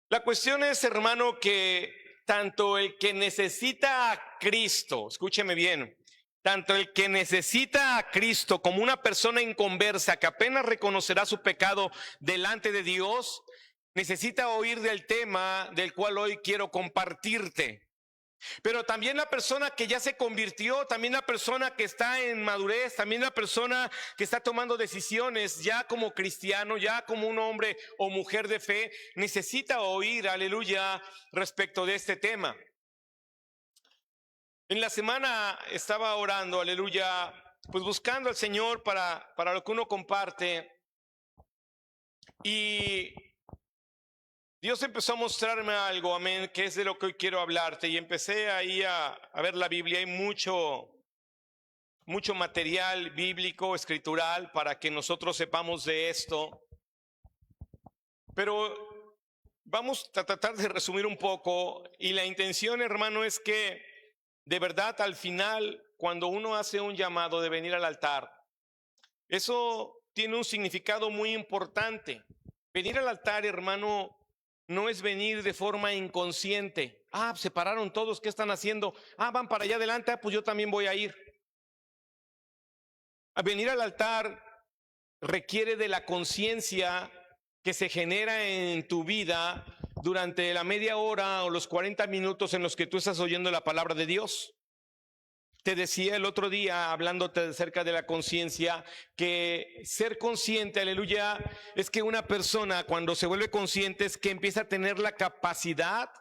La cuestión es, hermano, que tanto el que necesita a Cristo, escúcheme bien, tanto el que necesita a Cristo como una persona inconversa que apenas reconocerá su pecado delante de Dios, necesita oír del tema del cual hoy quiero compartirte. Pero también la persona que ya se convirtió, también la persona que está en madurez, también la persona que está tomando decisiones ya como cristiano, ya como un hombre o mujer de fe, necesita oír, aleluya, respecto de este tema. En la semana estaba orando, aleluya, pues buscando al Señor para lo que uno comparte, y Dios empezó a mostrarme algo, amén, que es de lo que hoy quiero hablarte. Y empecé ahí a ver la Biblia. Hay mucho material bíblico, escritural, para que nosotros sepamos de esto. Pero vamos a tratar de resumir un poco. Y la intención, hermano, es que de verdad al final, cuando uno hace un llamado de venir al altar, eso tiene un significado muy importante. Venir al altar, hermano, no es venir de forma inconsciente. Se pararon todos, ¿qué están haciendo? Van para allá adelante, pues yo también voy a ir. A venir al altar requiere de la conciencia que se genera en tu vida durante la media hora o los 40 minutos en los que tú estás oyendo la palabra de Dios. Te decía el otro día, hablándote acerca de la conciencia, que ser consciente, aleluya, es que una persona cuando se vuelve consciente es que empieza a tener la capacidad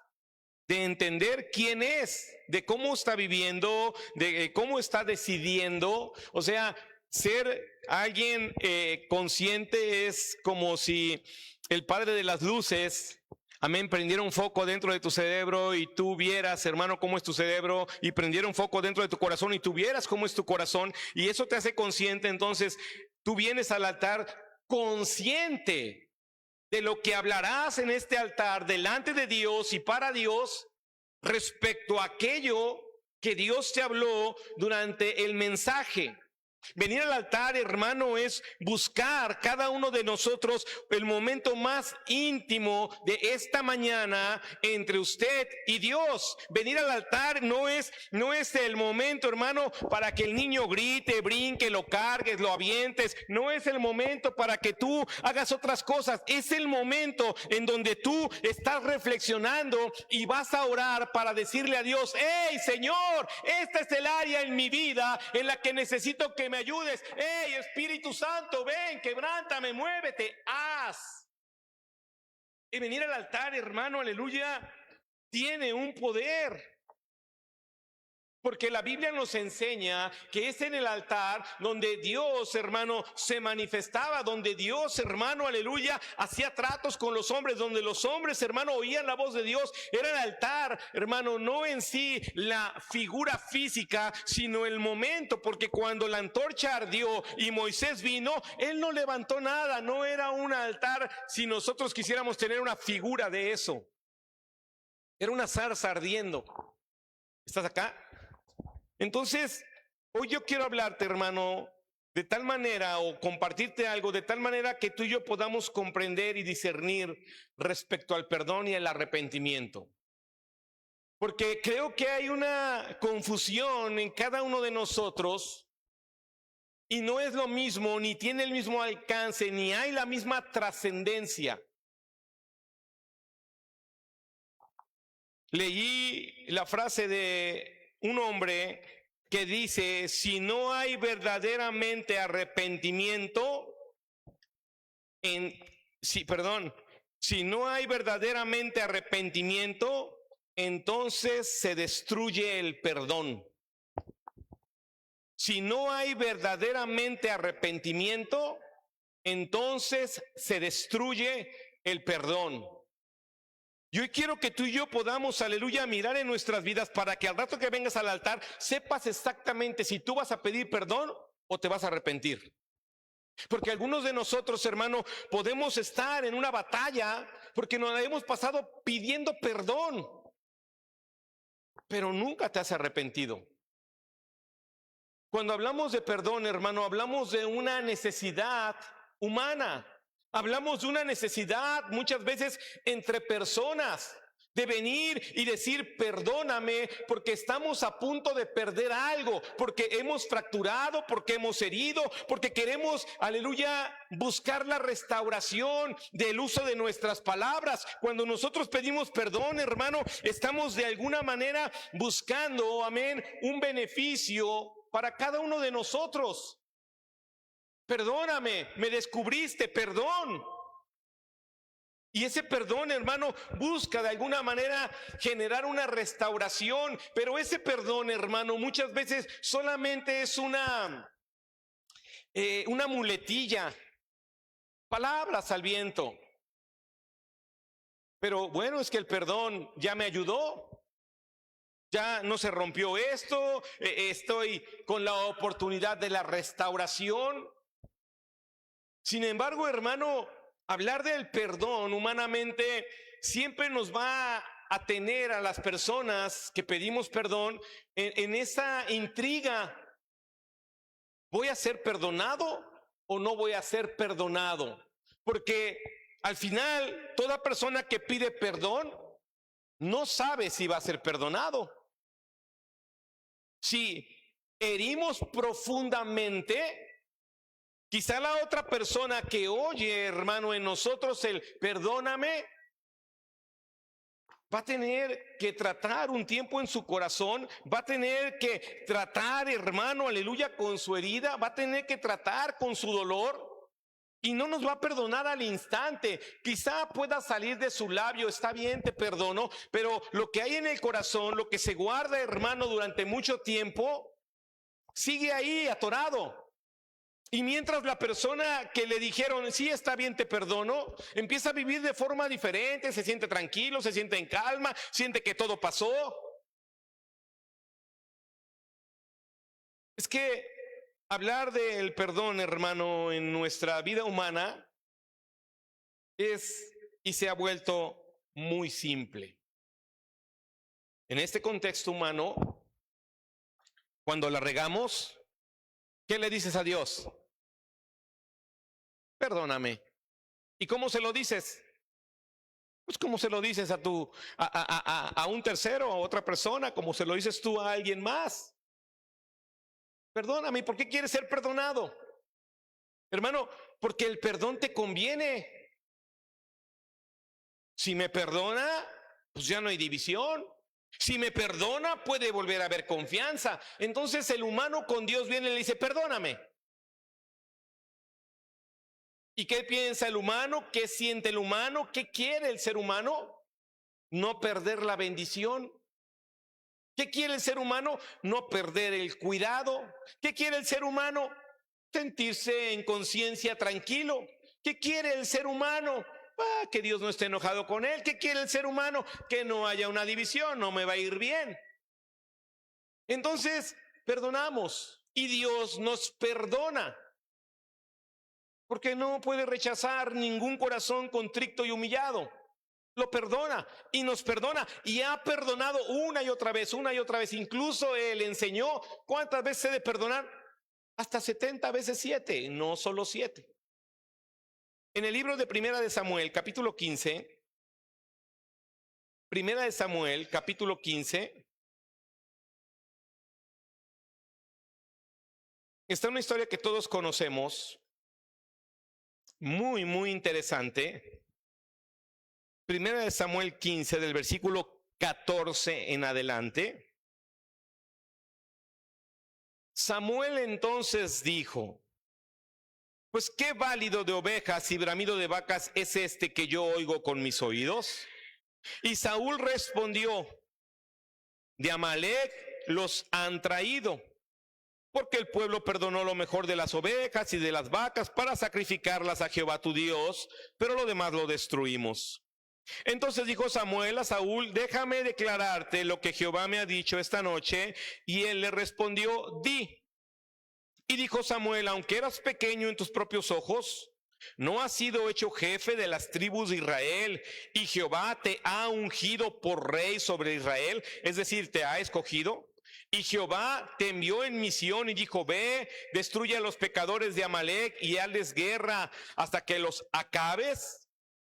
de entender quién es, de cómo está viviendo, de cómo está decidiendo. O sea, ser alguien consciente es como si el Padre de las luces, amén, prendiera un foco dentro de tu cerebro y tú vieras, hermano, cómo es tu cerebro, y prendiera un foco dentro de tu corazón y tú vieras cómo es tu corazón, y eso te hace consciente. Entonces tú vienes al altar consciente de lo que hablarás en este altar delante de Dios y para Dios respecto a aquello que Dios te habló durante el mensaje. Venir al altar, hermano, es buscar cada uno de nosotros el momento más íntimo de esta mañana entre usted y Dios. Venir al altar no es el momento, hermano, para que el niño grite, brinque, lo cargues, lo avientes. No es el momento para que tú hagas otras cosas. Es el momento en donde tú estás reflexionando y vas a orar para decirle a Dios: hey, Señor, esta es el área en mi vida en la que necesito que me ayudes. Hey, Espíritu Santo, ven, quebrántame, muévete, haz. Y venir al altar, hermano, aleluya, tiene un poder. Porque la Biblia nos enseña que es en el altar donde Dios, hermano, se manifestaba, donde Dios, hermano, aleluya, hacía tratos con los hombres, donde los hombres, hermano, oían la voz de Dios. Era el altar, hermano, no en sí la figura física, sino el momento, porque cuando la antorcha ardió y Moisés vino, él no levantó nada, no era un altar si nosotros quisiéramos tener una figura de eso. Era una zarza ardiendo. ¿Estás acá? Entonces, hoy yo quiero hablarte, hermano, de tal manera, o compartirte algo de tal manera que tú y yo podamos comprender y discernir respecto al perdón y al arrepentimiento. Porque creo que hay una confusión en cada uno de nosotros y no es lo mismo, ni tiene el mismo alcance, ni hay la misma trascendencia. Leí la frase de un hombre que dice: si no hay verdaderamente arrepentimiento, si no hay verdaderamente arrepentimiento, entonces se destruye el perdón. Si no hay verdaderamente arrepentimiento, entonces se destruye el perdón. Yo quiero que tú y yo podamos, aleluya, mirar en nuestras vidas para que al rato que vengas al altar sepas exactamente si tú vas a pedir perdón o te vas a arrepentir. Porque algunos de nosotros, hermano, podemos estar en una batalla porque nos la hemos pasado pidiendo perdón, pero nunca te has arrepentido. Cuando hablamos de perdón, hermano, hablamos de una necesidad humana. Hablamos de una necesidad muchas veces entre personas de venir y decir perdóname porque estamos a punto de perder algo, porque hemos fracturado, porque hemos herido, porque queremos, aleluya, buscar la restauración del uso de nuestras palabras. Cuando nosotros pedimos perdón, hermano, estamos de alguna manera buscando, amén, un beneficio para cada uno de nosotros. Perdóname, me descubriste, perdón. Y ese perdón, hermano, busca de alguna manera generar una restauración, pero ese perdón, hermano, muchas veces solamente es una muletilla, palabras al viento. Pero bueno, es que el perdón ya me ayudó. Ya no se rompió esto, estoy con la oportunidad de la restauración. Sin embargo, hermano, hablar del perdón humanamente siempre nos va a tener a las personas que pedimos perdón en esa intriga. ¿Voy a ser perdonado o no voy a ser perdonado? Porque al final, toda persona que pide perdón no sabe si va a ser perdonado. Si herimos profundamente, quizá la otra persona que oye, hermano, en nosotros el perdóname, va a tener que tratar un tiempo en su corazón, va a tener que tratar, hermano, aleluya, con su herida, va a tener que tratar con su dolor. Y no nos va a perdonar al instante. Quizá pueda salir de su labio, está bien, te perdono, pero lo que hay en el corazón, lo que se guarda, hermano, durante mucho tiempo, sigue ahí atorado. Y mientras la persona que le dijeron, sí, está bien, te perdono, empieza a vivir de forma diferente, se siente tranquilo, se siente en calma, siente que todo pasó. Es que hablar del perdón, hermano, en nuestra vida humana es y se ha vuelto muy simple. En este contexto humano, cuando la regamos, ¿qué le dices a Dios? Perdóname. ¿Y cómo se lo dices? Pues como se lo dices a un tercero, a otra persona, como se lo dices tú a alguien más. Perdóname, ¿por qué quieres ser perdonado? Hermano, porque el perdón te conviene. Si me perdona, pues ya no hay división. Si me perdona, puede volver a haber confianza. Entonces el humano con Dios viene y le dice, perdóname. ¿Y qué piensa el humano? ¿Qué siente el humano? ¿Qué quiere el ser humano? No perder la bendición. ¿Qué quiere el ser humano? No perder el cuidado. ¿Qué quiere el ser humano? Sentirse en conciencia tranquilo. ¿Qué quiere el ser humano? Que Dios no esté enojado con él. ¿Qué quiere el ser humano? Que no haya una división, no me va a ir bien. Entonces, perdonamos y Dios nos perdona. Porque no puede rechazar ningún corazón contrito y humillado. Lo perdona y nos perdona y ha perdonado una y otra vez, una y otra vez. Incluso Él enseñó cuántas veces se debe perdonar. Hasta 70 veces 7, no solo 7. En el libro de Primera de Samuel, capítulo 15, Primera de Samuel, capítulo 15, está una historia que todos conocemos, muy, muy interesante. Primera de Samuel 15, del versículo 14 en adelante. Samuel entonces dijo, pues qué válido de ovejas y bramido de vacas es este que yo oigo con mis oídos. Y Saúl respondió, de Amalec los han traído, porque el pueblo perdonó lo mejor de las ovejas y de las vacas para sacrificarlas a Jehová tu Dios, pero lo demás lo destruimos. Entonces dijo Samuel a Saúl, déjame declararte lo que Jehová me ha dicho esta noche. Y él le respondió, di. Y dijo Samuel, aunque eras pequeño en tus propios ojos, no has sido hecho jefe de las tribus de Israel, y Jehová te ha ungido por rey sobre Israel, es decir, te ha escogido. Y Jehová te envió en misión y dijo, ve, destruye a los pecadores de Amalec y hazles guerra hasta que los acabes.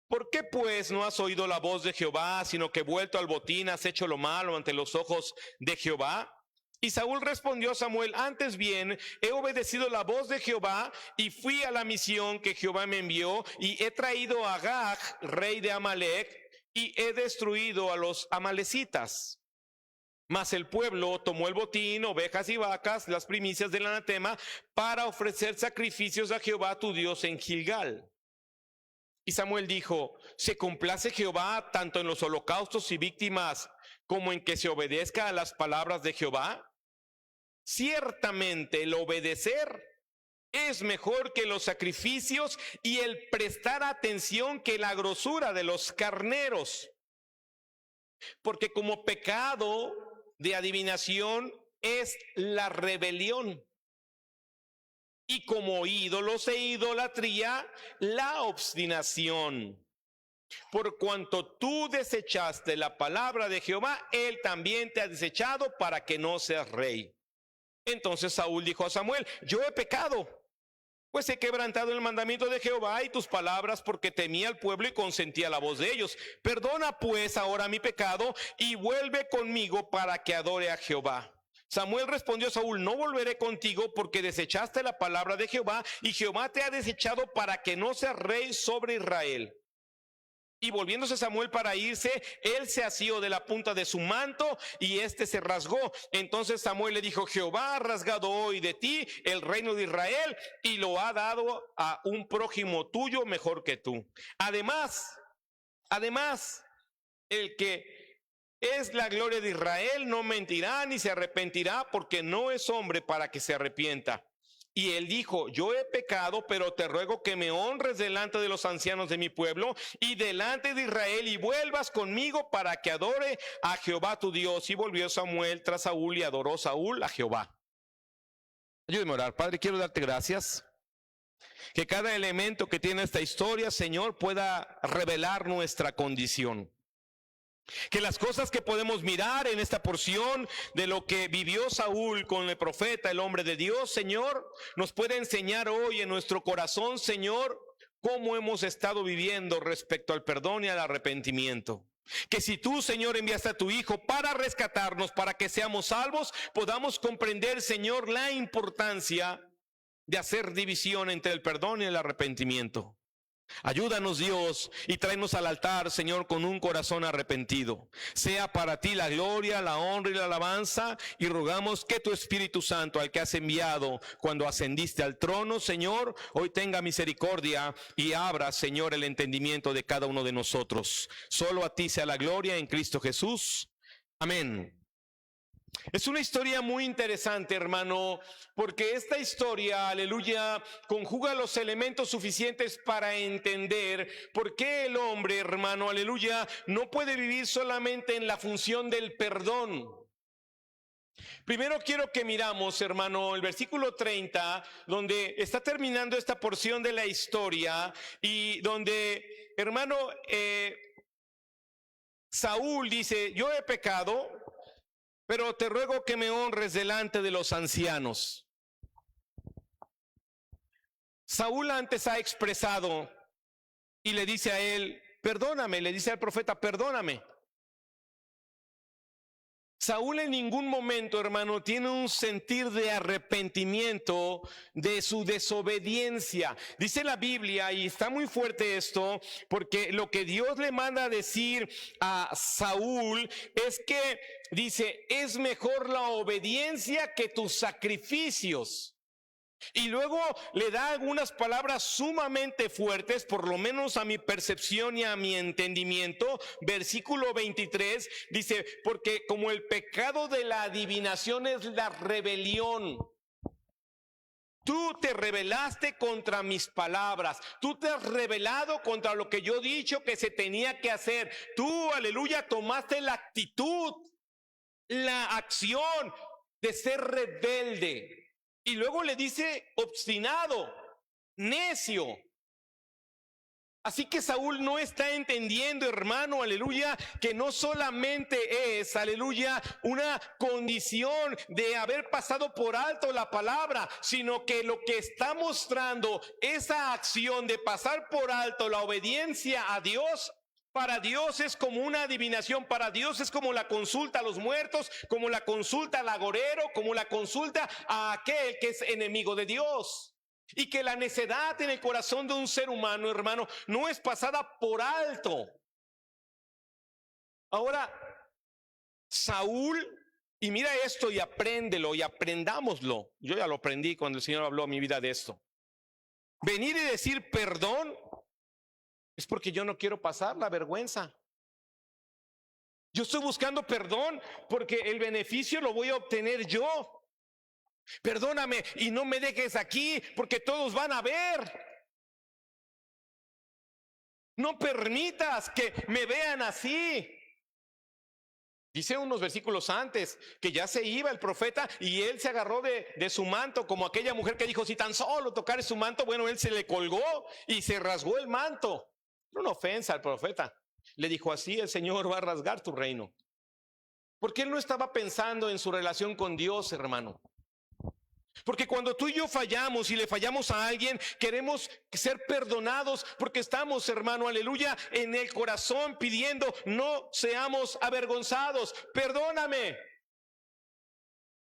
¿Por qué pues no has oído la voz de Jehová, sino que vuelto al botín has hecho lo malo ante los ojos de Jehová? Y Saúl respondió a Samuel, antes bien, he obedecido la voz de Jehová y fui a la misión que Jehová me envió y he traído a Agag, rey de Amalec, y he destruido a los amalecitas. Mas el pueblo tomó el botín, ovejas y vacas, las primicias del anatema, para ofrecer sacrificios a Jehová tu Dios en Gilgal. Y Samuel dijo, ¿se complace Jehová tanto en los holocaustos y víctimas como en que se obedezca a las palabras de Jehová? Ciertamente el obedecer es mejor que los sacrificios y el prestar atención que la grosura de los carneros. Porque como pecado de adivinación es la rebelión. Y como ídolos e idolatría, la obstinación. Por cuanto tú desechaste la palabra de Jehová, él también te ha desechado para que no seas rey. Entonces Saúl dijo a Samuel, yo he pecado, pues he quebrantado el mandamiento de Jehová y tus palabras porque temía al pueblo y consentía la voz de ellos. Perdona pues ahora mi pecado y vuelve conmigo para que adore a Jehová. Samuel respondió a Saúl, no volveré contigo porque desechaste la palabra de Jehová y Jehová te ha desechado para que no seas rey sobre Israel. Y volviéndose Samuel para irse, él se asió de la punta de su manto y éste se rasgó. Entonces Samuel le dijo, Jehová ha rasgado hoy de ti el reino de Israel y lo ha dado a un prójimo tuyo mejor que tú. Además, el que es la gloria de Israel no mentirá ni se arrepentirá porque no es hombre para que se arrepienta. Y él dijo, yo he pecado, pero te ruego que me honres delante de los ancianos de mi pueblo y delante de Israel y vuelvas conmigo para que adore a Jehová tu Dios. Y volvió Samuel tras Saúl y adoró Saúl a Jehová. Ayúdeme a orar. Padre, quiero darte gracias. Que cada elemento que tiene esta historia, Señor, pueda revelar nuestra condición. Que las cosas que podemos mirar en esta porción de lo que vivió Saúl con el profeta, el hombre de Dios, Señor, nos puede enseñar hoy en nuestro corazón, Señor, cómo hemos estado viviendo respecto al perdón y al arrepentimiento. Que si tú, Señor, enviaste a tu Hijo para rescatarnos, para que seamos salvos, podamos comprender, Señor, la importancia de hacer división entre el perdón y el arrepentimiento. Ayúdanos, Dios, y tráenos al altar, Señor, con un corazón arrepentido. Sea para ti la gloria, la honra y la alabanza, y rogamos que tu Espíritu Santo, al que has enviado cuando ascendiste al trono, Señor, hoy tenga misericordia y abra, Señor, el entendimiento de cada uno de nosotros. Solo a ti sea la gloria en Cristo Jesús. Amén. Es una historia muy interesante, hermano, porque esta historia, aleluya, conjuga los elementos suficientes para entender por qué el hombre, hermano, aleluya, no puede vivir solamente en la función del perdón. Primero quiero que miramos, hermano, el versículo 30, donde está terminando esta porción de la historia y donde, hermano, Saúl dice, yo he pecado, pero te ruego que me honres delante de los ancianos. Saúl antes ha expresado y le dice a él, perdóname, le dice al profeta, perdóname. Saúl en ningún momento, hermano, tiene un sentir de arrepentimiento de su desobediencia. Dice la Biblia, y está muy fuerte esto, porque lo que Dios le manda a decir a Saúl es que, dice, es mejor la obediencia que tus sacrificios. Y luego le da algunas palabras sumamente fuertes, por lo menos a mi percepción y a mi entendimiento. Versículo 23 dice, porque como el pecado de la adivinación es la rebelión. Tú te rebelaste contra mis palabras. Tú te has rebelado contra lo que yo he dicho que se tenía que hacer. Tú, aleluya, tomaste la actitud, la acción de ser rebelde. Y luego le dice obstinado, necio. Así que Saúl no está entendiendo, hermano, aleluya, que no solamente es, aleluya, una condición de haber pasado por alto la palabra, sino que lo que está mostrando esa acción de pasar por alto la obediencia a Dios, para Dios es como una adivinación, para Dios es como la consulta a los muertos, como la consulta al agorero, como la consulta a aquel que es enemigo de Dios. Y que la necedad en el corazón de un ser humano, hermano, no es pasada por alto. Ahora, Saúl, y mira esto y apréndelo y aprendámoslo. Yo ya lo aprendí cuando el Señor habló a mi vida de esto. Venir y decir perdón es porque yo no quiero pasar la vergüenza. Yo estoy buscando perdón porque el beneficio lo voy a obtener yo. Perdóname y no me dejes aquí porque todos van a ver. No permitas que me vean así. Dice unos versículos antes que ya se iba el profeta y él se agarró de su manto, como aquella mujer que dijo, si tan solo tocar su manto, bueno, él se le colgó y se rasgó el manto. Una ofensa al profeta. Le dijo, así el Señor va a rasgar tu reino. Porque él no estaba pensando en su relación con Dios, hermano. Porque cuando tú y yo fallamos y le fallamos a alguien, queremos ser perdonados porque estamos, hermano, aleluya, en el corazón pidiendo, no seamos avergonzados, perdóname.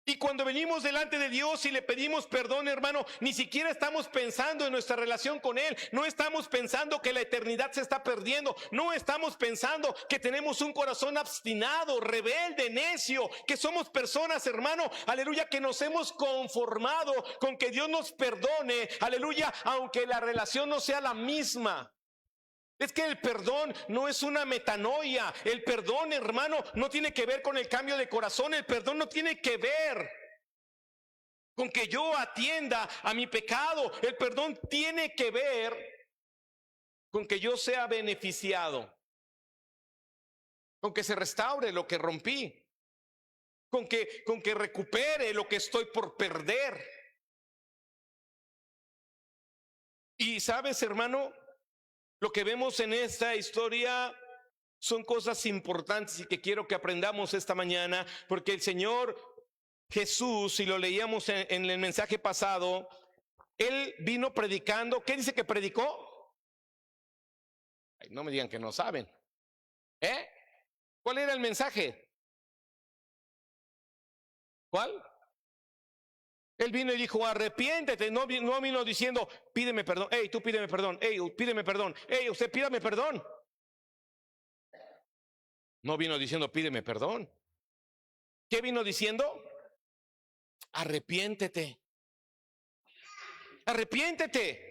Y cuando venimos delante de Dios y le pedimos perdón, hermano, ni siquiera estamos pensando en nuestra relación con Él. No estamos pensando que la eternidad se está perdiendo. No estamos pensando que tenemos un corazón obstinado, rebelde, necio. Que somos personas, hermano, aleluya, que nos hemos conformado con que Dios nos perdone, aleluya, aunque la relación no sea la misma. Es que el perdón no es una metanoia. El perdón, hermano, no tiene que ver con el cambio de corazón. El perdón no tiene que ver con que yo atienda a mi pecado. El perdón tiene que ver con que yo sea beneficiado, con que se restaure lo que rompí, con que recupere lo que estoy por perder. Y sabes, hermano, lo que vemos en esta historia son cosas importantes y que quiero que aprendamos esta mañana, porque el Señor Jesús, si lo leíamos en el mensaje pasado, Él vino predicando. ¿Qué dice que predicó? Ay, no me digan que no saben. ¿Cuál era el mensaje? ¿Cuál? Él vino y dijo, arrepiéntete. No vino diciendo, pídeme perdón. Hey, tú pídeme perdón. Hey, pídeme perdón. Hey, usted pídame perdón. No vino diciendo, pídeme perdón. ¿Qué vino diciendo? Arrepiéntete. Arrepiéntete.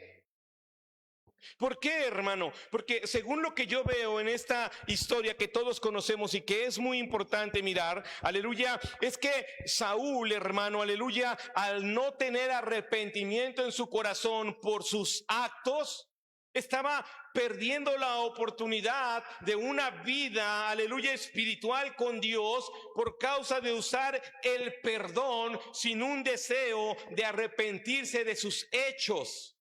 ¿Por qué, hermano? Porque según lo que yo veo en esta historia que todos conocemos y que es muy importante mirar, aleluya, es que Saúl, hermano, aleluya, al no tener arrepentimiento en su corazón por sus actos, estaba perdiendo la oportunidad de una vida, aleluya, espiritual con Dios por causa de usar el perdón sin un deseo de arrepentirse de sus hechos.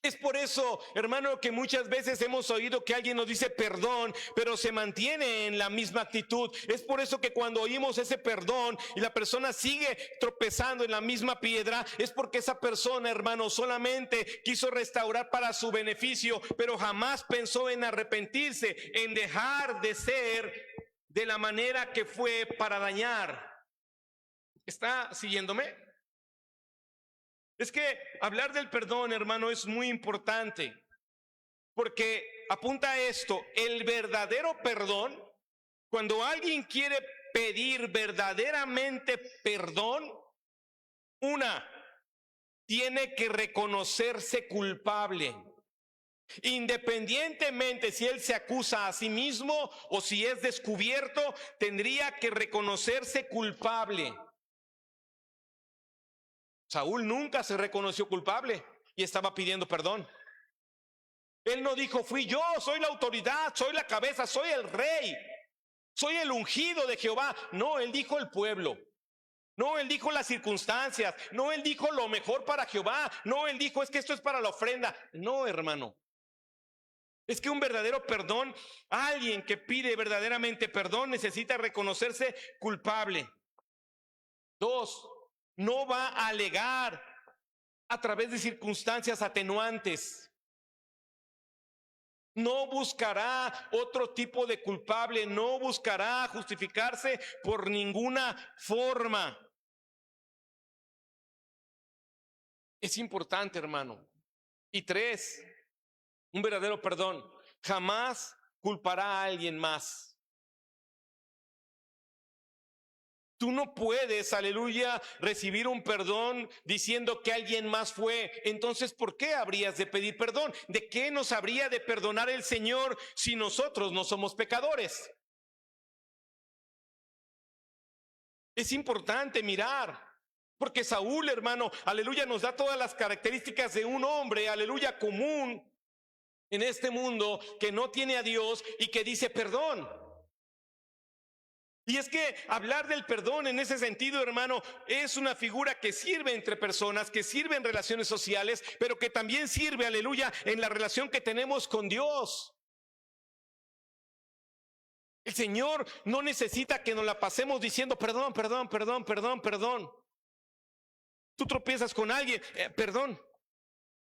Es por eso, hermano, que muchas veces hemos oído que alguien nos dice perdón, pero se mantiene en la misma actitud. Es por eso que cuando oímos ese perdón y la persona sigue tropezando en la misma piedra, es porque esa persona, hermano, solamente quiso restaurar para su beneficio, pero jamás pensó en arrepentirse, en dejar de ser de la manera que fue para dañar. ¿Está siguiéndome? Es que hablar del perdón, hermano, es muy importante, porque apunta a esto, el verdadero perdón, cuando alguien quiere pedir verdaderamente perdón, tiene que reconocerse culpable. Independientemente si él se acusa a sí mismo o si es descubierto, tendría que reconocerse culpable. Saúl nunca se reconoció culpable y estaba pidiendo perdón. Él no dijo, fui yo, soy la autoridad, soy la cabeza, soy el rey, soy el ungido de Jehová. No, él dijo el pueblo. No, él dijo las circunstancias. No, él dijo lo mejor para Jehová. No, él dijo es que esto es para la ofrenda. No, hermano. Es que un verdadero perdón, alguien que pide verdaderamente perdón, necesita reconocerse culpable. 2, no va a alegar a través de circunstancias atenuantes. No buscará otro tipo de culpable, no buscará justificarse por ninguna forma. Es importante, hermano. Y 3, un verdadero perdón jamás culpará a alguien más. Tú no puedes, aleluya, recibir un perdón diciendo que alguien más fue. Entonces, ¿por qué habrías de pedir perdón? ¿De qué nos habría de perdonar el Señor si nosotros no somos pecadores? Es importante mirar, porque Saúl, hermano, aleluya, nos da todas las características de un hombre, aleluya, común en este mundo que no tiene a Dios y que dice perdón. Y es que hablar del perdón en ese sentido, hermano, es una figura que sirve entre personas, que sirve en relaciones sociales, pero que también sirve, aleluya, en la relación que tenemos con Dios. El Señor no necesita que nos la pasemos diciendo perdón, perdón, perdón, perdón, perdón. Tú tropiezas con alguien, perdón.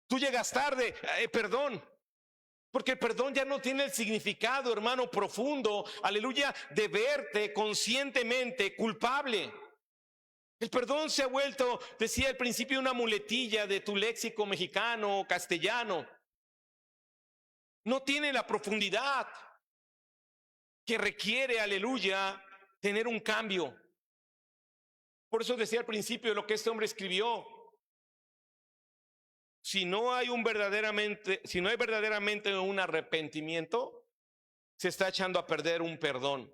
Tú llegas tarde, perdón. Porque el perdón ya no tiene el significado, hermano, profundo, aleluya, de verte conscientemente culpable. El perdón se ha vuelto, decía al principio, una muletilla de tu léxico mexicano o castellano. No tiene la profundidad que requiere, aleluya, tener un cambio. Por eso decía al principio lo que este hombre escribió. Si no hay verdaderamente un arrepentimiento, se está echando a perder un perdón.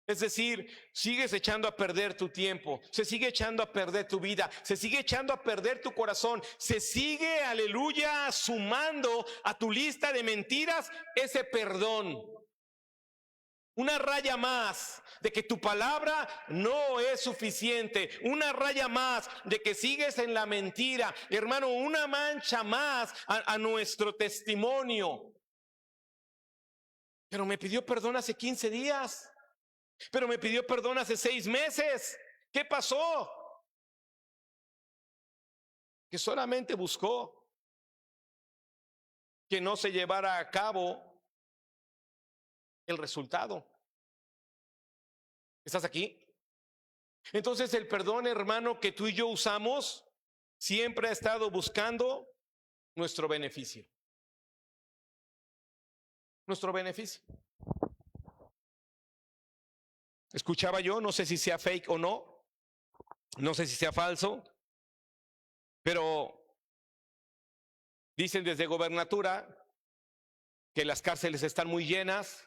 Es decir, sigues echando a perder tu tiempo, se sigue echando a perder tu vida, se sigue echando a perder tu corazón, se sigue, aleluya, sumando a tu lista de mentiras ese perdón. Una raya más de que tu palabra no es suficiente. Una raya más de que sigues en la mentira. Hermano, una mancha más a nuestro testimonio. Pero me pidió perdón hace 15 días. Pero me pidió perdón hace 6 meses. ¿Qué pasó? Que solamente buscó que no se llevara a cabo el resultado. ¿Estás aquí? Entonces el perdón, hermano, que tú y yo usamos siempre ha estado buscando nuestro beneficio. Nuestro beneficio. Escuchaba yo, no sé si sea fake o no, no sé si sea falso, pero dicen desde gobernatura que las cárceles están muy llenas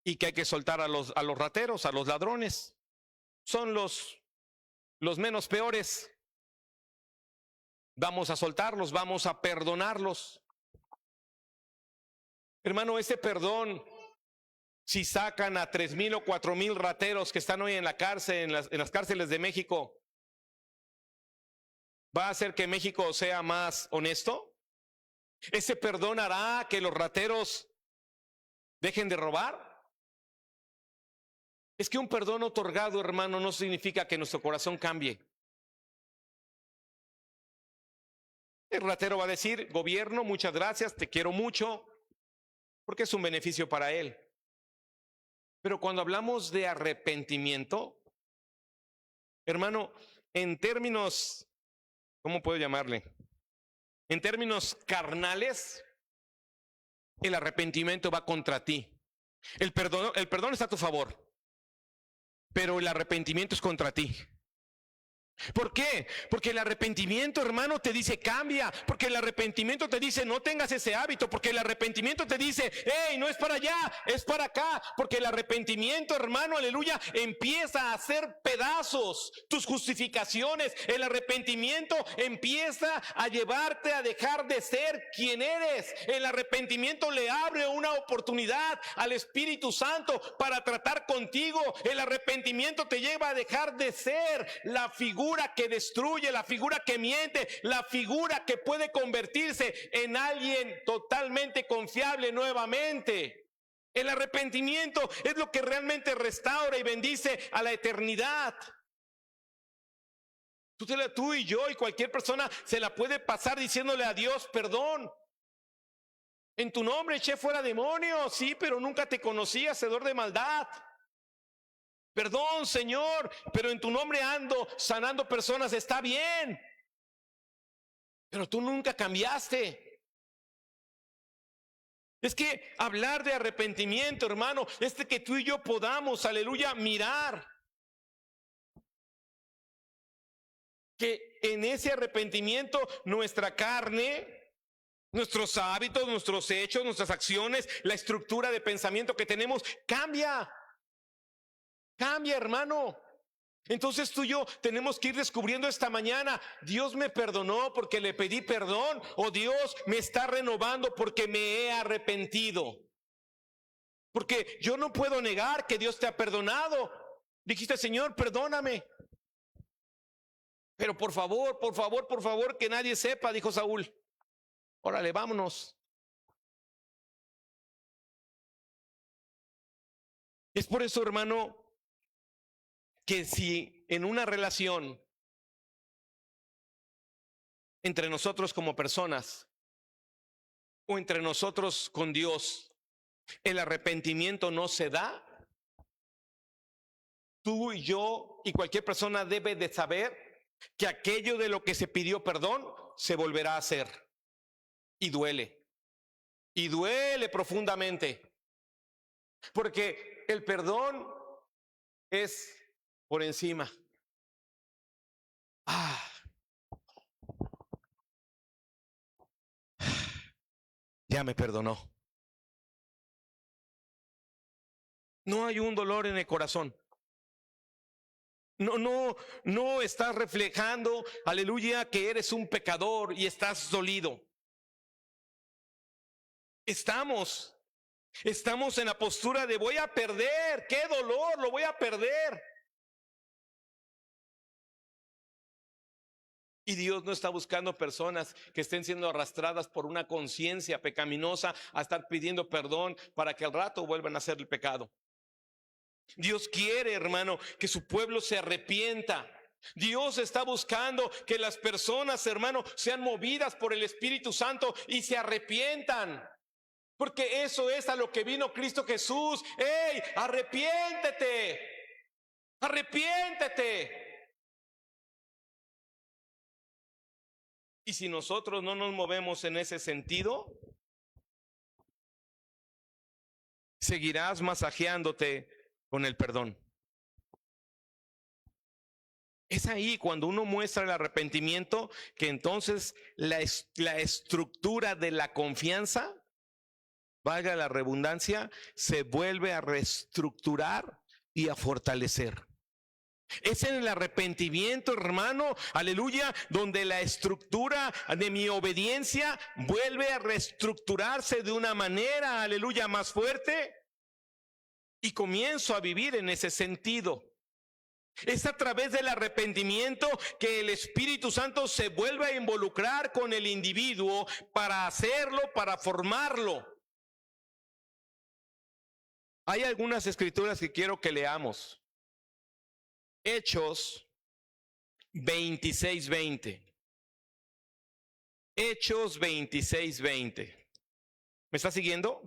y que hay que soltar a los rateros, a los ladrones. Son los menos peores. Vamos a soltarlos, vamos a perdonarlos. Hermano, ese perdón, si sacan a 3,000 o 4,000 rateros que están hoy en la cárcel, en las cárceles de México, ¿va a hacer que México sea más honesto? ¿Ese perdón hará que los rateros dejen de robar? Es que un perdón otorgado, hermano, no significa que nuestro corazón cambie. El ratero va a decir, gobierno, muchas gracias, te quiero mucho, porque es un beneficio para él. Pero cuando hablamos de arrepentimiento, hermano, en términos, ¿cómo puedo llamarle? En términos carnales, el arrepentimiento va contra ti. El perdón está a tu favor, pero el arrepentimiento es contra ti. ¿Por qué? Porque el arrepentimiento, hermano, te dice cambia, porque el arrepentimiento te dice no tengas ese hábito, porque el arrepentimiento te dice hey, no es para allá, es para acá, porque el arrepentimiento, hermano, aleluya, empieza a hacer pedazos tus justificaciones. El arrepentimiento empieza a llevarte a dejar de ser quien eres. El arrepentimiento le abre una oportunidad al Espíritu Santo para tratar contigo. El arrepentimiento te lleva a dejar de ser la figura figura que destruye, la figura que miente, la figura que puede convertirse en alguien totalmente confiable nuevamente. El arrepentimiento es lo que realmente restaura y bendice a la eternidad. Tú y yo y cualquier persona se la puede pasar diciéndole a Dios perdón. En tu nombre eché fuera demonios, sí, pero nunca te conocí, hacedor de maldad. Perdón, Señor, pero en tu nombre ando sanando personas, está bien. Pero tú nunca cambiaste. Es que hablar de arrepentimiento, hermano, es de que tú y yo podamos, aleluya, mirar que en ese arrepentimiento nuestra carne, nuestros hábitos, nuestros hechos, nuestras acciones, la estructura de pensamiento que tenemos cambia, hermano. Entonces tú y yo tenemos que ir descubriendo esta mañana, Dios me perdonó porque le pedí perdón, o Dios me está renovando porque me he arrepentido. Porque yo no puedo negar que Dios te ha perdonado. Dijiste, Señor, perdóname. Pero por favor, que nadie sepa, dijo Saúl. Órale, vámonos. Es por eso, hermano, que si en una relación entre nosotros como personas o entre nosotros con Dios, el arrepentimiento no se da, tú y yo y cualquier persona debe de saber que aquello de lo que se pidió perdón se volverá a hacer. Y duele profundamente, porque el perdón es por encima. Ya me perdonó. No hay un dolor en el corazón. No estás reflejando, aleluya, que eres un pecador y estás dolido. Estamos en la postura de voy a perder, qué dolor, lo voy a perder. Y Dios no está buscando personas que estén siendo arrastradas por una conciencia pecaminosa a estar pidiendo perdón para que al rato vuelvan a hacer el pecado. Dios quiere, hermano, que su pueblo se arrepienta. Dios está buscando que las personas, hermano, sean movidas por el Espíritu Santo y se arrepientan. Porque eso es a lo que vino Cristo Jesús. ¡Ey, arrepiéntete! ¡Arrepiéntete! Y si nosotros no nos movemos en ese sentido, seguirás masajeándote con el perdón. Es ahí cuando uno muestra el arrepentimiento que entonces la estructura de la confianza, valga la redundancia, se vuelve a reestructurar y a fortalecer. Es en el arrepentimiento, hermano, aleluya, donde la estructura de mi obediencia vuelve a reestructurarse de una manera, aleluya, más fuerte, y comienzo a vivir en ese sentido. Es a través del arrepentimiento que el Espíritu Santo se vuelve a involucrar con el individuo para hacerlo, para formarlo. Hay algunas escrituras que quiero que leamos. Hechos 26:20. Hechos 26:20. ¿Me está siguiendo?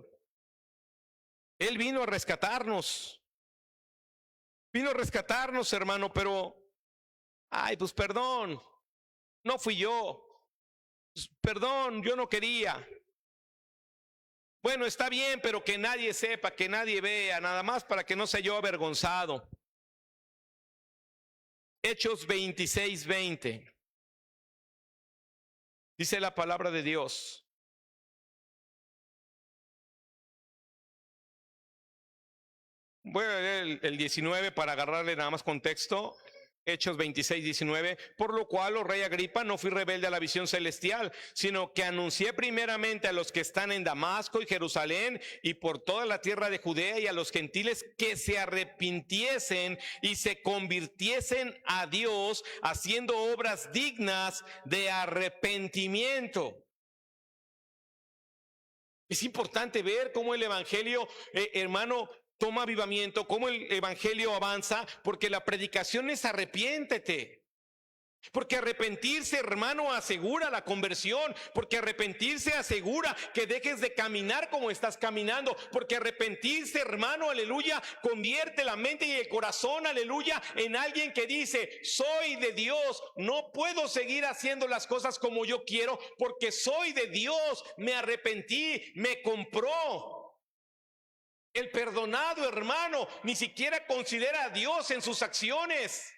Él vino a rescatarnos. Vino a rescatarnos, hermano, pero, pues perdón, no fui yo. Perdón, yo no quería. Bueno, está bien, pero que nadie sepa, que nadie vea, nada más para que no sea yo avergonzado. Hechos 26:20. Dice la palabra de Dios. Voy a leer el 19 para agarrarle nada más contexto. Hechos 26, 19, por lo cual, oh rey Agripa, no fui rebelde a la visión celestial, sino que anuncié primeramente a los que están en Damasco y Jerusalén y por toda la tierra de Judea y a los gentiles que se arrepintiesen y se convirtiesen a Dios, haciendo obras dignas de arrepentimiento. Es importante ver cómo el evangelio, hermano, toma avivamiento, cómo el evangelio avanza, porque la predicación es arrepiéntete. Porque arrepentirse, hermano, asegura la conversión. Porque arrepentirse asegura que dejes de caminar como estás caminando. Porque arrepentirse, hermano, aleluya, convierte la mente y el corazón, aleluya, en alguien que dice: soy de Dios, no puedo seguir haciendo las cosas como yo quiero, porque soy de Dios, me arrepentí, me compró. El perdonado, hermano, ni siquiera considera a Dios en sus acciones.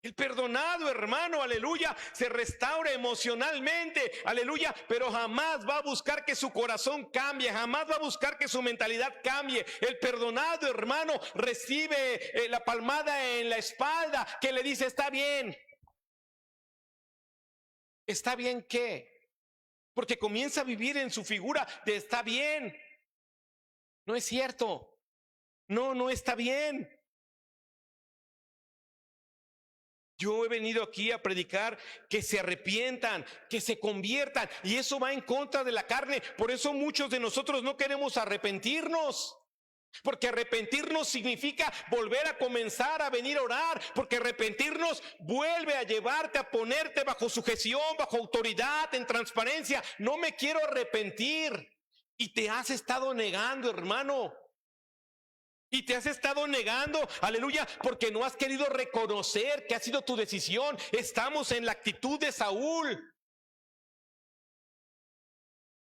El perdonado, hermano, aleluya, se restaura emocionalmente, aleluya, pero jamás va a buscar que su corazón cambie, jamás va a buscar que su mentalidad cambie. El perdonado, hermano, recibe la palmada en la espalda que le dice: está bien. ¿Está bien qué? Porque comienza a vivir en su figura de está bien. No es cierto. No está bien. Yo he venido aquí a predicar que se arrepientan, que se conviertan, y eso va en contra de la carne. Por eso muchos de nosotros no queremos arrepentirnos. Porque arrepentirnos significa volver a comenzar a venir a orar. Porque arrepentirnos vuelve a llevarte a ponerte bajo sujeción, bajo autoridad, en transparencia. No me quiero arrepentir. Y te has estado negando, hermano. Y te has estado negando, aleluya, porque no has querido reconocer que ha sido tu decisión. Estamos en la actitud de Saúl.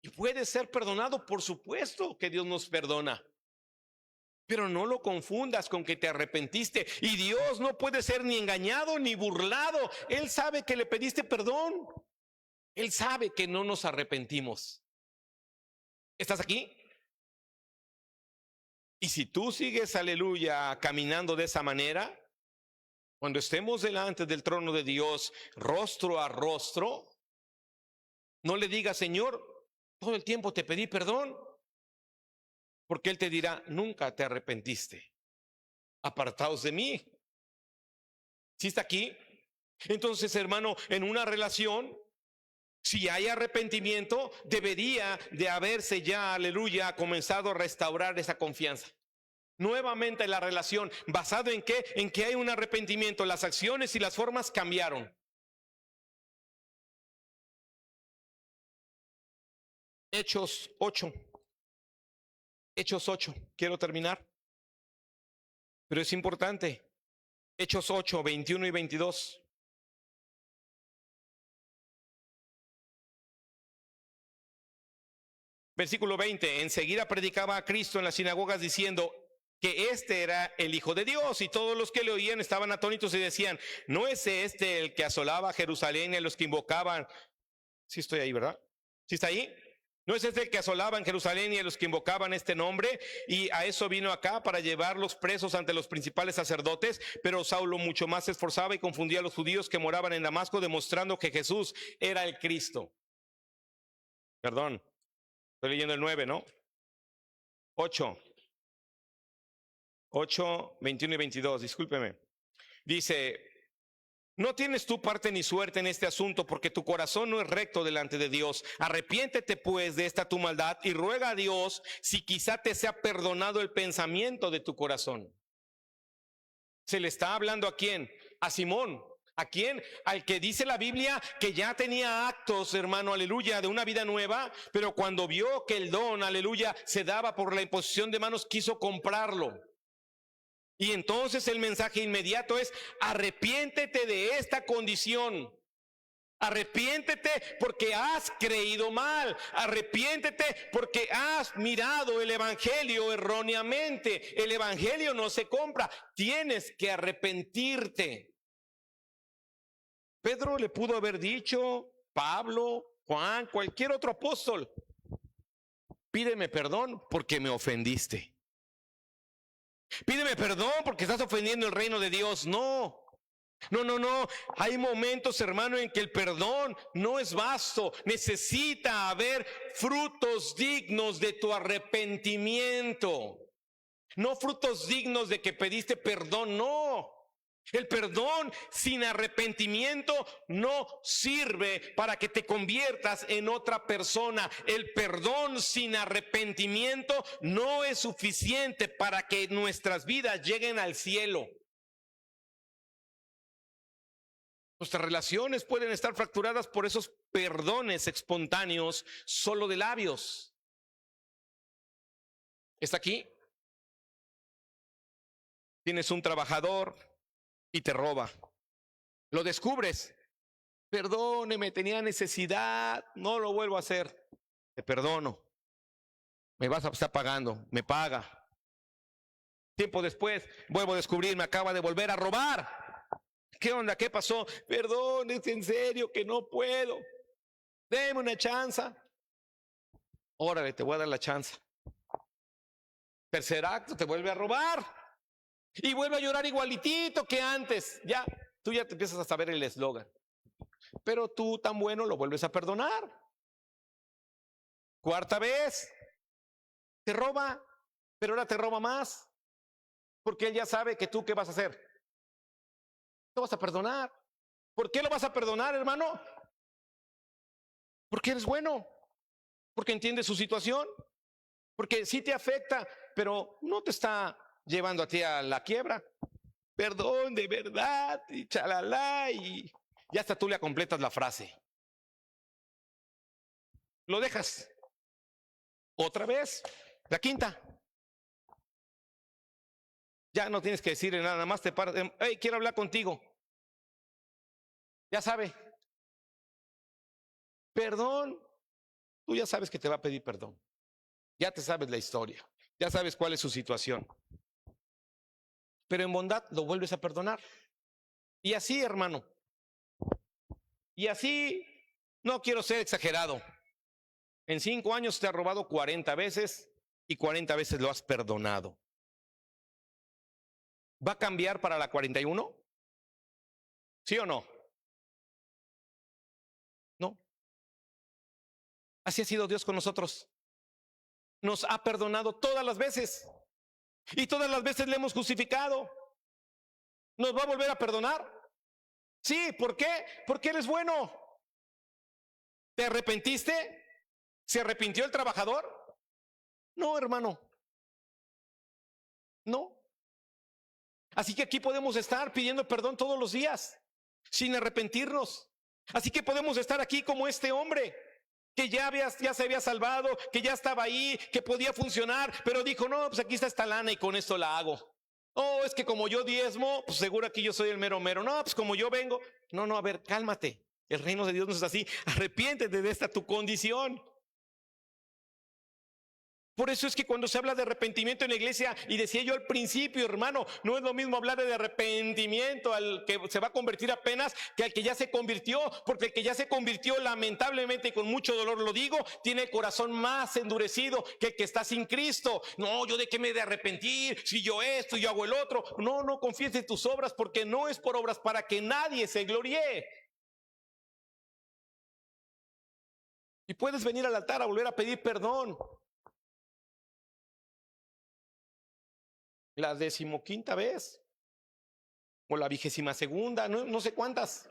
Y puede ser perdonado, por supuesto que Dios nos perdona. Pero no lo confundas con que te arrepentiste. Y Dios no puede ser ni engañado ni burlado. Él sabe que le pediste perdón. Él sabe que no nos arrepentimos. ¿Estás aquí? Y si tú sigues, aleluya, caminando de esa manera, cuando estemos delante del trono de Dios, rostro a rostro, no le digas: Señor, todo el tiempo te pedí perdón. Porque Él te dirá: nunca te arrepentiste. Apartaos de mí. ¿Sí está aquí? Entonces, hermano, en una relación, si hay arrepentimiento, debería de haberse ya, aleluya, comenzado a restaurar esa confianza. Nuevamente la relación, ¿basado en qué? En que hay un arrepentimiento, las acciones y las formas cambiaron. Hechos 8. Hechos 8, quiero terminar, pero es importante. Hechos 8, 21 y 22. Versículo 20, enseguida predicaba a Cristo en las sinagogas diciendo que este era el Hijo de Dios, y todos los que le oían estaban atónitos y decían: ¿no es este el que asolaba a Jerusalén y a los que invocaban? Sí estoy ahí, ¿verdad? ¿Sí está ahí? ¿No es este el que asolaba en Jerusalén y a los que invocaban este nombre? Y a eso vino acá, para llevarlos presos ante los principales sacerdotes. Pero Saulo mucho más se esforzaba y confundía a los judíos que moraban en Damasco, demostrando que Jesús era el Cristo. Perdón, estoy leyendo el 9, ¿no? 8, 21 y 22, discúlpeme. Dice: no tienes tú parte ni suerte en este asunto, porque tu corazón no es recto delante de Dios. Arrepiéntete pues de esta tu maldad y ruega a Dios si quizá te sea perdonado el pensamiento de tu corazón. ¿Se le está hablando a quién? A Simón. ¿A quién? Al que dice la Biblia que ya tenía actos, hermano, aleluya, de una vida nueva, pero cuando vio que el don, aleluya, se daba por la imposición de manos, quiso comprarlo. Y entonces el mensaje inmediato es: arrepiéntete de esta condición. Arrepiéntete porque has creído mal. Arrepiéntete porque has mirado el evangelio erróneamente. El evangelio no se compra. Tienes que arrepentirte. Pedro le pudo haber dicho, Pablo, Juan, cualquier otro apóstol: pídeme perdón porque me ofendiste. Pídeme perdón porque estás ofendiendo el reino de Dios. No. No, no, no. Hay momentos, hermano, en que el perdón no es vasto. Necesita haber frutos dignos de tu arrepentimiento. No frutos dignos de que pediste perdón, no. El perdón sin arrepentimiento no sirve para que te conviertas en otra persona. El perdón sin arrepentimiento no es suficiente para que nuestras vidas lleguen al cielo. Nuestras relaciones pueden estar fracturadas por esos perdones espontáneos solo de labios. ¿Está aquí? Tienes un trabajador y te roba. Lo descubres. Perdóneme, tenía necesidad, no lo vuelvo a hacer. Te perdono. Me vas a estar pagando, me paga. Tiempo después, vuelvo a descubrir, me acaba de volver a robar. ¿Qué onda? ¿Qué pasó? Perdón, es en serio que no puedo. Deme una chance. Órale, te voy a dar la chance. Tercer acto, te vuelve a robar. Y vuelve a llorar igualitito que antes. Ya, tú ya te empiezas a saber el eslogan. Pero tú tan bueno lo vuelves a perdonar. Cuarta vez, te roba, pero ahora te roba más. Porque él ya sabe que tú, ¿qué vas a hacer? Lo vas a perdonar. ¿Por qué lo vas a perdonar, hermano? Porque eres bueno. Porque entiendes su situación. Porque sí te afecta, pero no te está llevando a ti a la quiebra. Perdón, de verdad, y chalala, y ya hasta tú le completas la frase. Lo dejas. Otra vez, la quinta. Ya no tienes que decirle nada más, te paras. Hey, quiero hablar contigo. Ya sabe. Perdón. Tú ya sabes que te va a pedir perdón. Ya te sabes la historia. Ya sabes cuál es su situación. Pero en bondad lo vuelves a perdonar. Y así, hermano. Y así, no quiero ser exagerado. En 5 años te ha robado 40 veces y 40 veces lo has perdonado. ¿Va a cambiar para la 41? ¿Sí o no? No. Así ha sido Dios con nosotros. Nos ha perdonado todas las veces. Y todas las veces le hemos justificado. ¿Nos va a volver a perdonar? Sí, ¿por qué? Porque Él es bueno. ¿Te arrepentiste? ¿Se arrepintió el trabajador? No, hermano. No. Así que aquí podemos estar pidiendo perdón todos los días, sin arrepentirnos. Así que podemos estar aquí como este hombre, que ya se había salvado, que ya estaba ahí, que podía funcionar, pero dijo, no, pues aquí está esta lana y con esto la hago. Oh, es que como yo diezmo, pues seguro aquí yo soy el mero mero. No, pues como yo vengo. No, a ver, cálmate. El reino de Dios no es así. Arrepiéntete de esta tu condición. Por eso es que cuando se habla de arrepentimiento en la iglesia, y decía yo al principio, hermano, no es lo mismo hablar de arrepentimiento al que se va a convertir apenas que al que ya se convirtió, porque el que ya se convirtió, lamentablemente y con mucho dolor lo digo, tiene el corazón más endurecido que el que está sin Cristo. No, yo de qué me he de arrepentir, si yo esto, yo hago el otro. No confíes tus obras, porque no es por obras para que nadie se gloríe. Y puedes venir al altar a volver a pedir perdón. La 15ª vez, o la 22ª, no sé cuántas.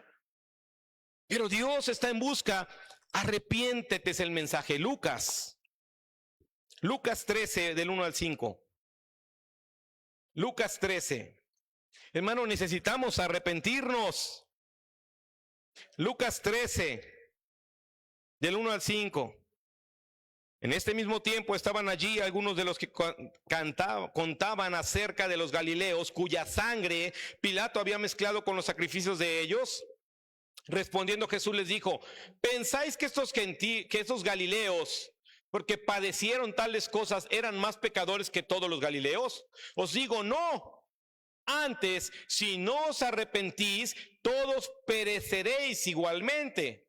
Pero Dios está en busca. Arrepiéntete es el mensaje. Lucas 13 del 1 al 5. Lucas 13. Hermano, necesitamos arrepentirnos. Lucas 13 del 1 al 5. En este mismo tiempo estaban allí algunos de los que contaban acerca de los galileos, cuya sangre Pilato había mezclado con los sacrificios de ellos. Respondiendo Jesús les dijo, ¿pensáis que estos galileos, porque padecieron tales cosas, eran más pecadores que todos los galileos? Os digo, no. Antes, si no os arrepentís, todos pereceréis igualmente.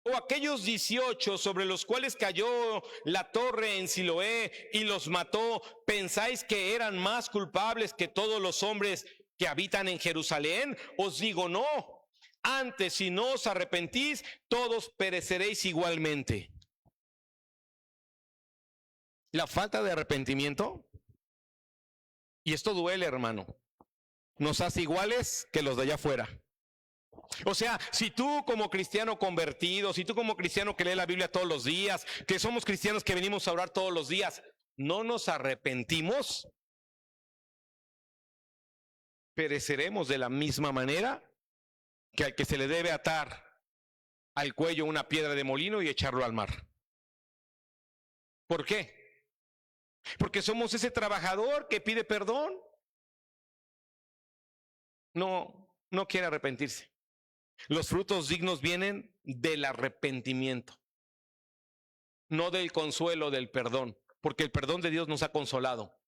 O aquellos 18 sobre los cuales cayó la torre en Siloé y los mató, ¿pensáis que eran más culpables que todos los hombres que habitan en Jerusalén, os digo no. Antes, si no os arrepentís, todos pereceréis igualmente. La falta de arrepentimiento, y esto duele, hermano, nos hace iguales que los de allá afuera. O sea, si tú como cristiano convertido, si tú como cristiano que lee la Biblia todos los días, que somos cristianos que venimos a orar todos los días, no nos arrepentimos, pereceremos de la misma manera que al que se le debe atar al cuello una piedra de molino y echarlo al mar. ¿Por qué? Porque somos ese trabajador que pide perdón. No quiere arrepentirse. Los frutos dignos vienen del arrepentimiento, no del consuelo del perdón, porque el perdón de Dios nos ha consolado.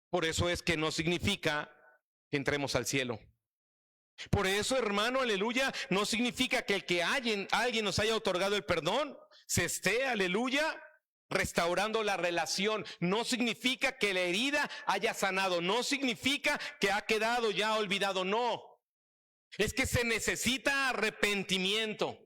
Por eso es que no significa que entremos al cielo. Por eso, hermano, aleluya, no significa que el que alguien nos haya otorgado el perdón se esté, aleluya, restaurando la relación. No significa que la herida haya sanado, no significa que ha quedado ya olvidado, no. Es que se necesita arrepentimiento.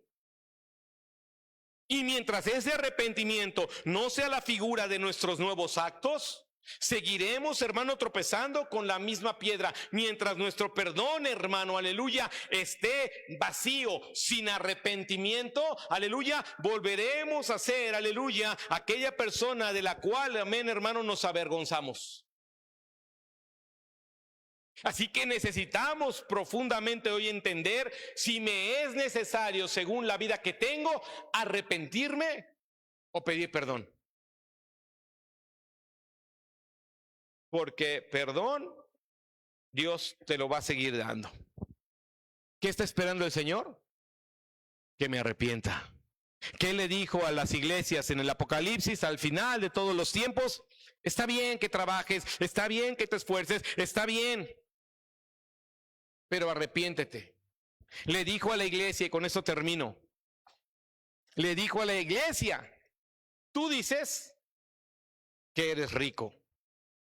Y mientras ese arrepentimiento no sea la figura de nuestros nuevos actos, seguiremos, hermano, tropezando con la misma piedra. Mientras nuestro perdón, hermano, aleluya, esté vacío, sin arrepentimiento, aleluya, volveremos a ser, aleluya, aquella persona de la cual, amén, hermano, nos avergonzamos. Así que necesitamos profundamente hoy entender si me es necesario, según la vida que tengo, arrepentirme o pedir perdón. Porque perdón, Dios te lo va a seguir dando. ¿Qué está esperando el Señor? Que me arrepienta. ¿Qué le dijo a las iglesias en el Apocalipsis al final de todos los tiempos? Está bien que trabajes, está bien que te esfuerces, está bien, pero arrepiéntete. Le dijo a la iglesia, y con esto termino, le dijo a la iglesia, tú dices que eres rico,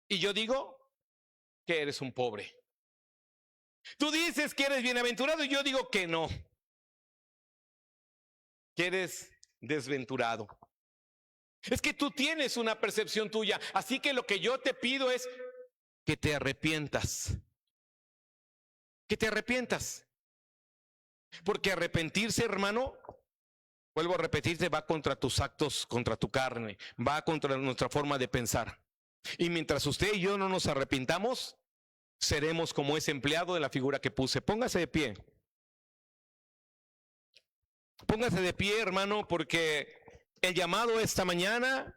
y yo digo que eres un pobre. Tú dices que eres bienaventurado, y yo digo que no, que eres desventurado. Es que tú tienes una percepción tuya, así que lo que yo te pido es que te arrepientas. Que te arrepientas. Porque arrepentirse, hermano, vuelvo a repetirte, va contra tus actos, contra tu carne, va contra nuestra forma de pensar. Y mientras usted y yo no nos arrepintamos, seremos como ese empleado de la figura que puse. Póngase de pie. Póngase de pie, hermano, porque el llamado esta mañana